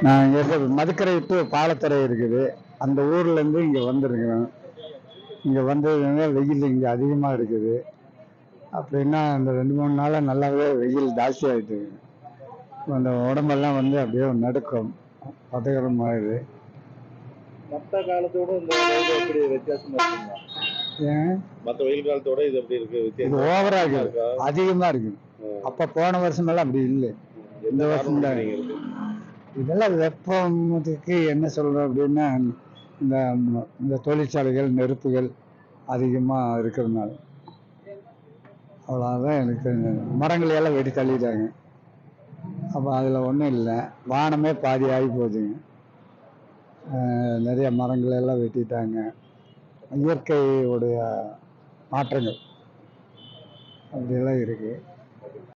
நான் இங்கே மதுக்கரை டு பாலத்துறை இருக்குது. அந்த ஊர்லேருந்து இங்கே வந்துருக்கிறேன். இங்கே வந்ததுனால வெயில் இங்கே அதிகமாக இருக்குது. அப்படின்னா இந்த 2-3 நாளாக நல்லாவே வெயில் ஜாஸ்தி ஆகிட்டு, அந்த உடம்பெல்லாம் வந்து அப்படியே நடுக்கம் பதகரமாகுது. மற்ற காலத்தோட இந்த வெயில் எப்படி வித்தியாசமா இருக்குங்களா? ஏன் மற்ற வெயில் காலத்தோட இது எப்படி இருக்கு? இது வித்தியாசம் ஓவரா இருக்குது, அதிகமாக இருக்குது. அப்போ போன வருஷமெல்லாம் அப்படி இல்லை, இந்த வருஷம் தான். இதெல்லாம் வெப்பத்துக்கு என்ன சொல்கிறோம் அப்படின்னா, இந்த இந்த தொழிற்சாலைகள் நெருப்புகள் அதிகமாக இருக்கிறதுனால. அவ்வளோதான். எனக்கு மரங்களையெல்லாம் வெட்டி தள்ளிட்டாங்க. அப்போ அதில் ஒன்றும் இல்லை, வானமே பாதி ஆகி போகுதுங்க. நிறைய மரங்களெல்லாம் வெட்டிட்டாங்க. இயற்கையுடைய மாற்றங்கள் அப்படியெல்லாம் இருக்குது.